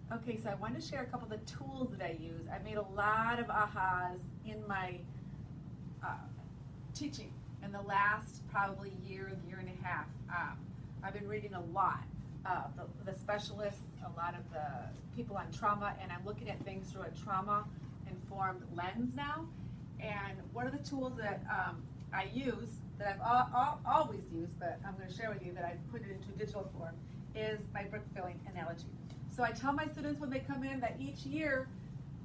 Okay, so I wanted to share a couple of the tools that I use. I made a lot of ahas in my teaching in the last probably year and a half. I've been reading a lot of the specialists, a lot of the people on trauma, and I'm looking at things through a trauma-informed lens now. And one of the tools that I use, that I've always used, but I'm going to share with you that I put it into digital form, is my brick filling analogy. So I tell my students when they come in that each year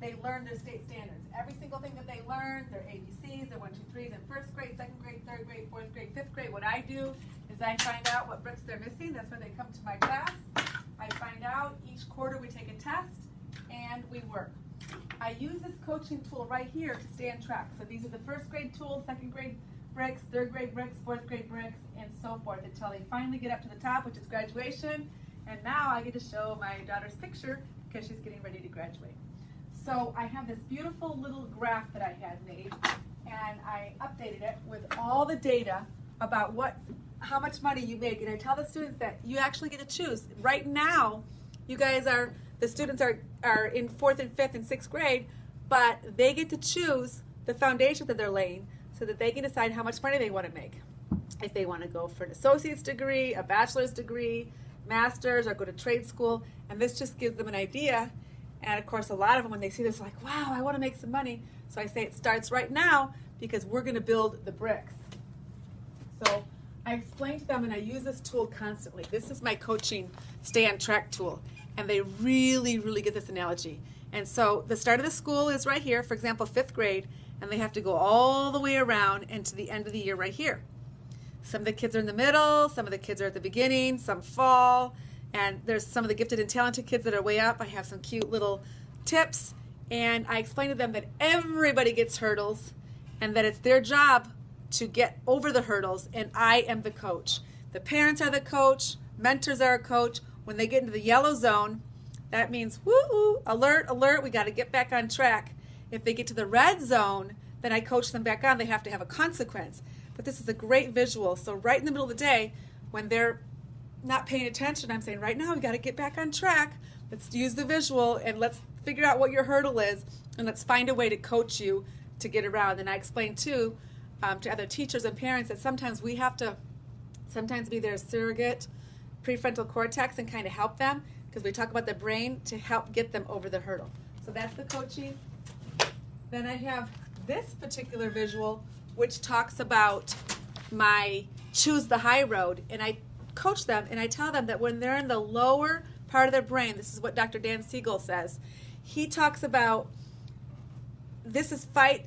they learn their state standards. Every single thing that they learn, their ABCs, their 1, 2, 3s in first grade, second grade, third grade, fourth grade, fifth grade. What I do is I find out what bricks they're missing. That's when they come to my class. I find out each quarter we take a test and we work. I use this coaching tool right here to stay on track. So these are the first grade tools, second grade bricks, third grade bricks, fourth grade bricks, and so forth until they finally get up to the top, which is graduation. And now I get to show my daughter's picture because she's getting ready to graduate. So I have this beautiful little graph that I had made, and I updated it with all the data about how much money you make. And I tell the students that you actually get to choose. Right now, the students are in 4th and 5th and 6th grade, but they get to choose the foundation that they're laying so that they can decide how much money they want to make. If they want to go for an associate's degree, a bachelor's degree, master's, or go to trade school, and this just gives them an idea. And of course, a lot of them, when they see this, are like, wow, I want to make some money. So I say it starts right now because we're going to build the bricks. So I explain to them, and I use this tool constantly. This is my coaching stay on track tool, and they really, really get this analogy. And so the start of the school is right here, for example, 5th grade, and they have to go all the way around and to the end of the year right here. Some of the kids are in the middle, some of the kids are at the beginning, some fall, and there's some of the gifted and talented kids that are way up. I have some cute little tips, and I explain to them that everybody gets hurdles and that it's their job to get over the hurdles, and I am the coach. The parents are the coach, mentors are a coach. When they get into the yellow zone, that means, woo, alert, alert, we got to get back on track. If they get to the red zone, then I coach them back on. They have to have a consequence. But this is a great visual. So right in the middle of the day, when they're not paying attention, I'm saying, right now, we got to get back on track. Let's use the visual, and let's figure out what your hurdle is, and let's find a way to coach you to get around. And I explain, too, to other teachers and parents that sometimes we have to be their surrogate prefrontal cortex and kind of help them, because we talk about the brain to help get them over the hurdle. So that's the coaching. Then I have this particular visual, which talks about my choose the high road, and I coach them and I tell them that when they're in the lower part of their brain, this is what Dr. Dan Siegel says. He talks about this is fight,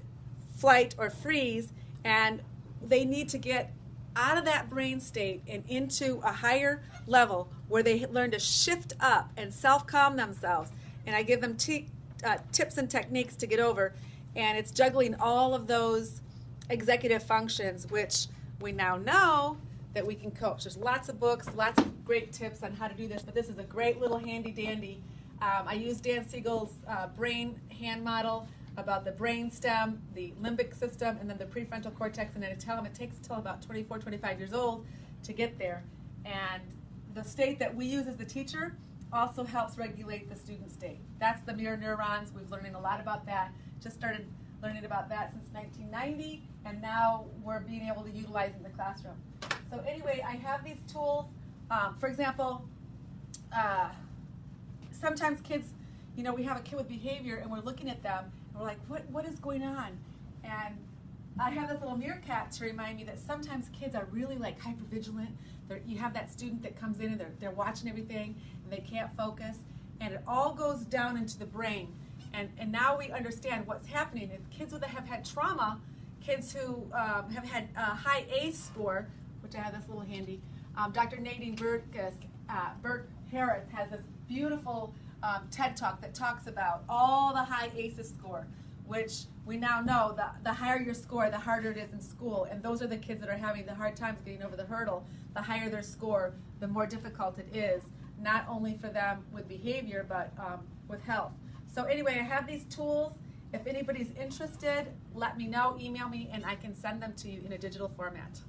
flight, or freeze, and they need to get out of that brain state and into a higher level where they learn to shift up and self-calm themselves. And I give them tips and techniques to get over, and it's juggling all of those executive functions, which we now know that we can coach. There's lots of books, lots of great tips on how to do this, but this is a great little handy dandy. I use Dan Siegel's brain hand model about the brain stem, the limbic system, and then the prefrontal cortex, and then I tell them it takes until about 24, 25 years old to get there. And the state that we use as the teacher also helps regulate the student state. That's the mirror neurons. We've learning a lot about that. Just started learning about that since 1990, and now we're being able to utilize it in the classroom. So anyway, I have these tools. For example, sometimes kids, we have a kid with behavior, and we're looking at them, and we're like, what is going on? And I have this little meerkat to remind me that sometimes kids are really like hypervigilant. You have that student that comes in and they're watching everything, and they can't focus, and it all goes down into the brain. And now we understand what's happening. If kids that have had trauma, kids who have had a high ACE score, which I have this little handy, Dr. Nadine Burke-Harris has this beautiful TED Talk that talks about all the high ACEs score, which we now know the higher your score, the harder it is in school. And those are the kids that are having the hard times getting over the hurdle. The higher their score, the more difficult it is, not only for them with behavior, but with health. So anyway, I have these tools. If anybody's interested, let me know, email me, and I can send them to you in a digital format.